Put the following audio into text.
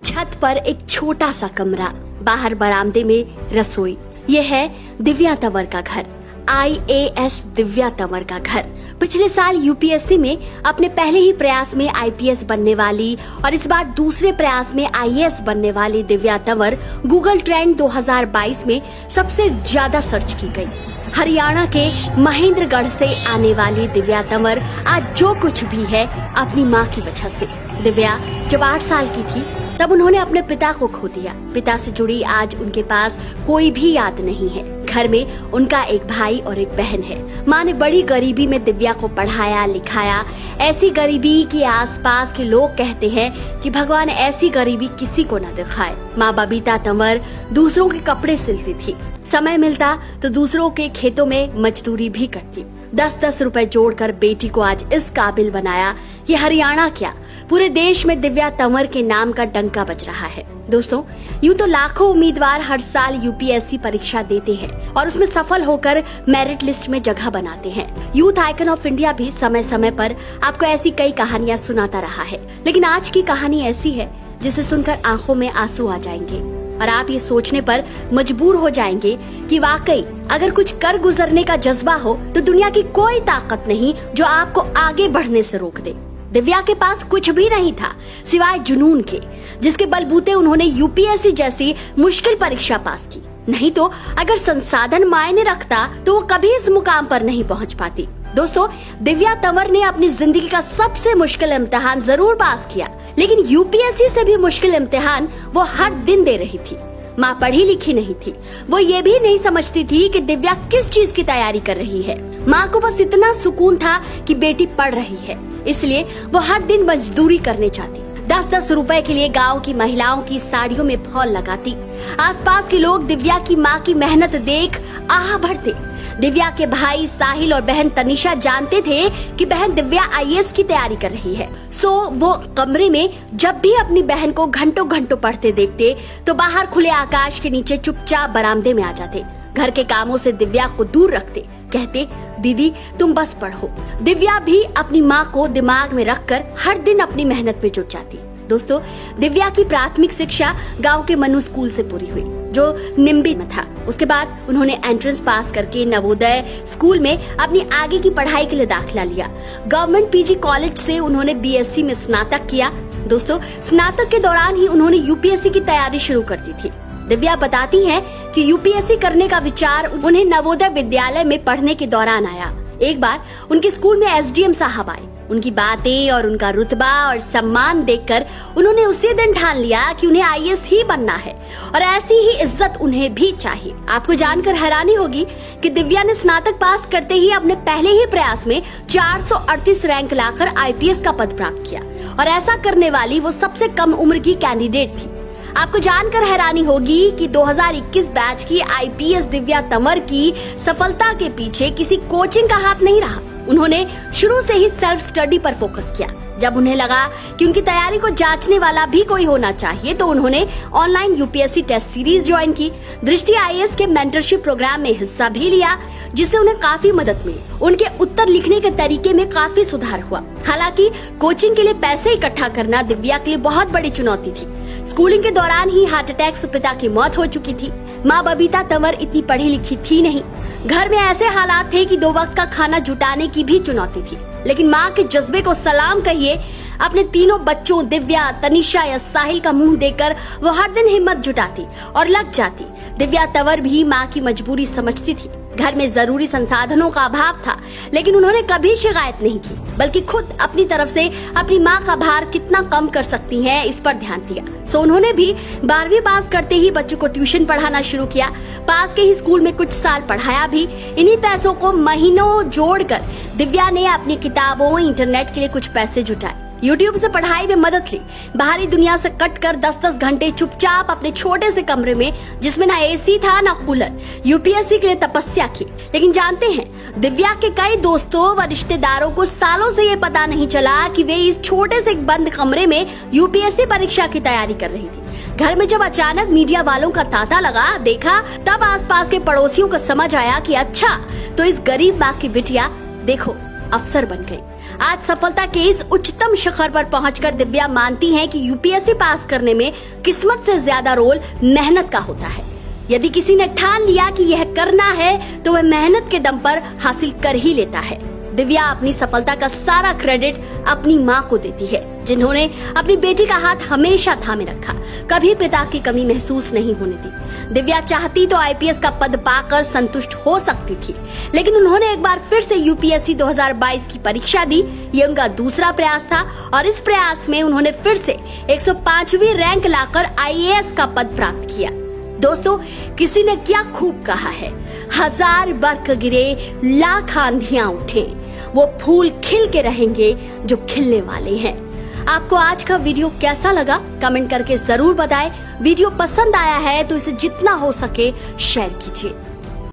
छत पर एक छोटा सा कमरा, बाहर बरामदे में रसोई। ये है दिव्या तंवर का घर, IAS दिव्या तंवर का घर। पिछले साल यूपीएससी में अपने पहले ही प्रयास में IPS बनने वाली और इस बार दूसरे प्रयास में IAS बनने वाली दिव्या तंवर गूगल ट्रेंड 2022 में सबसे ज्यादा सर्च की गई। हरियाणा के महेंद्रगढ़ से आने वाली दिव्या तंवर आज जो कुछ भी है अपनी माँ की वजह से। दिव्या जब 8 साल की थी तब उन्होंने अपने पिता को खो दिया। पिता से जुड़ी आज उनके पास कोई भी याद नहीं है। घर में उनका एक भाई और एक बहन है। माँ ने बड़ी गरीबी में दिव्या को पढ़ाया लिखाया, ऐसी गरीबी कि आसपास के लोग कहते हैं कि भगवान ऐसी गरीबी किसी को न दिखाए। माँ बबीता तंवर दूसरों के कपड़े सिलती थी, समय मिलता तो दूसरों के खेतों में मजदूरी भी करती। 10-10 रुपए जोड़कर बेटी को आज इस काबिल बनाया। ये हरियाणा क्या, पूरे देश में दिव्या तंवर के नाम का डंका बज रहा है। दोस्तों, यूं तो लाखों उम्मीदवार हर साल यूपीएससी परीक्षा देते हैं और उसमें सफल होकर मेरिट लिस्ट में जगह बनाते हैं। यूथ आइकन ऑफ इंडिया भी समय समय पर आपको ऐसी कई कहानियां सुनाता रहा है, लेकिन आज की कहानी ऐसी है जिसे सुनकर आंखों में आंसू आ जाएंगे और आप ये सोचने पर मजबूर हो जाएंगे कि वाकई अगर कुछ कर गुजरने का जज्बा हो तो दुनिया की कोई ताकत नहीं जो आपको आगे बढ़ने से रोक दे। दिव्या के पास कुछ भी नहीं था सिवाय जुनून के, जिसके बलबूते उन्होंने यूपीएससी जैसी मुश्किल परीक्षा पास की। नहीं तो अगर संसाधन मायने रखता तो वो कभी इस मुकाम पर नहीं पहुंच पाती। दोस्तों, दिव्या तंवर ने अपनी जिंदगी का सबसे मुश्किल इम्तिहान जरूर पास किया, लेकिन यूपीएससी से भी मुश्किल इम्तिहान वो हर दिन दे रही थी। माँ पढ़ी लिखी नहीं थी, वो ये भी नहीं समझती थी कि दिव्या किस चीज की तैयारी कर रही है। माँ को बस इतना सुकून था कि बेटी पढ़ रही है, इसलिए वो हर दिन मजदूरी करने जाती। 10-10 रुपए के लिए गांव की महिलाओं की साड़ियों में फॉल लगाती। आसपास के लोग दिव्या की माँ की मेहनत देख आह भरते। दिव्या के भाई साहिल और बहन तनिषा जानते थे कि बहन दिव्या IAS की तैयारी कर रही है, सो वो कमरे में जब भी अपनी बहन को घंटों घंटों पढ़ते देखते तो बाहर खुले आकाश के नीचे चुपचाप बरामदे में आ जाते। घर के कामों से दिव्या को दूर रखते, कहते दीदी तुम बस पढ़ो। दिव्या भी अपनी माँ को दिमाग में रखकर हर दिन अपनी मेहनत में जुट जाती। दोस्तों, दिव्या की प्राथमिक शिक्षा गांव के मनु स्कूल से पूरी हुई, जो निम्बी में था। उसके बाद उन्होंने एंट्रेंस पास करके नवोदय स्कूल में अपनी आगे की पढ़ाई के लिए दाखिला लिया। गवर्नमेंट PG कॉलेज से उन्होंने BSc में स्नातक किया। दोस्तों, स्नातक के दौरान ही उन्होंने यूपीएससी की तैयारी शुरू कर दी थी। दिव्या बताती हैं कि यूपीएससी करने का विचार उन्हें नवोदय विद्यालय में पढ़ने के दौरान आया। एक बार उनके स्कूल में SDM साहब आए। उनकी बातें और उनका रुतबा और सम्मान देखकर उन्होंने उसी दिन ठान लिया कि उन्हें IAS ही बनना है और ऐसी ही इज्जत उन्हें भी चाहिए। आपको जानकर हैरानी होगी कि दिव्या ने स्नातक पास करते ही अपने पहले ही प्रयास में 438 रैंक लाकर IPS का पद प्राप्त किया और ऐसा करने वाली वो सबसे कम उम्र की कैंडिडेट थी। आपको जानकर हैरानी होगी कि 2021 बैच की IPS दिव्या तंवर की सफलता के पीछे किसी कोचिंग का हाथ नहीं रहा। उन्होंने शुरू से ही सेल्फ स्टडी पर फोकस किया। जब उन्हें लगा कि उनकी तैयारी को जांचने वाला भी कोई होना चाहिए तो उन्होंने online UPSC test series join की। दृष्टि IAS के मेंटरशिप प्रोग्राम में हिस्सा भी लिया, जिससे उन्हें काफी मदद मिली। उनके उत्तर लिखने के तरीके में काफी सुधार हुआ। हालांकि कोचिंग के लिए पैसे इकट्ठा करना दिव्या के लिए बहुत बड़ी चुनौती थी। स्कूलिंग के दौरान ही हार्ट अटैक से पिता की मौत हो चुकी थी। माँ बबीता तंवर इतनी पढ़ी लिखी थी नहीं। घर में ऐसे हालात थे कि 2 वक्त का खाना जुटाने की भी चुनौती थी, लेकिन माँ के जज्बे को सलाम कहिए। अपने तीनों बच्चों दिव्या, तनिषा या साहिल का मुंह देखकर वो हर दिन हिम्मत जुटाती और लग जाती। दिव्या तंवर भी माँ की मजबूरी समझती थी। घर में जरूरी संसाधनों का अभाव था, लेकिन उन्होंने कभी शिकायत नहीं की, बल्कि खुद अपनी तरफ से अपनी माँ का भार कितना कम कर सकती हैं इस पर ध्यान दिया। सो उन्होंने भी 12वीं पास करते ही बच्चों को ट्यूशन पढ़ाना शुरू किया। पास के ही स्कूल में कुछ साल पढ़ाया भी। इन्हीं पैसों को महीनों जोड़कर दिव्या ने अपनी किताबों, इंटरनेट के लिए कुछ पैसे जुटाए। YouTube से पढ़ाई में मदद ली। बाहरी दुनिया से कटकर 10-10 घंटे चुपचाप अपने छोटे से कमरे में, जिसमें ना AC था ना कूलर, यूपीएससी के लिए तपस्या की। लेकिन जानते हैं, दिव्या के कई दोस्तों व रिश्तेदारों को सालों से ये पता नहीं चला कि वे इस छोटे से बंद कमरे में यूपीएससी परीक्षा की तैयारी कर रही थी। घर में जब अचानक मीडिया वालों का तांता लगा, देखा, तब आसपास के पड़ोसियों को समझ आया कि अच्छा, तो इस गरीब माँ की बिटिया देखो अफसर बन गई। आज सफलता के इस उच्चतम शिखर पर पहुंचकर दिव्या मानती हैं कि यूपीएससी पास करने में किस्मत से ज्यादा रोल मेहनत का होता है। यदि किसी ने ठान लिया कि यह करना है तो वह मेहनत के दम पर हासिल कर ही लेता है। दिव्या अपनी सफलता का सारा क्रेडिट अपनी माँ को देती है, जिन्होंने अपनी बेटी का हाथ हमेशा थामे रखा, कभी पिता की कमी महसूस नहीं होने दी। दिव्या चाहती तो आईपीएस का पद पाकर संतुष्ट हो सकती थी, लेकिन उन्होंने एक बार फिर से यूपीएससी 2022 की परीक्षा दी। ये उनका दूसरा प्रयास था और इस प्रयास में उन्होंने फिर से 105वीं रैंक लाकर आईएएस का पद प्राप्त किया। दोस्तों, किसी ने क्या खूब कहा है, 1000 बर्फ गिरे, लाख आंधियां उठे, वो फूल खिल के रहेंगे जो खिलने वाले हैं। आपको आज का वीडियो कैसा लगा कमेंट करके जरूर बताएं। वीडियो पसंद आया है तो इसे जितना हो सके शेयर कीजिए।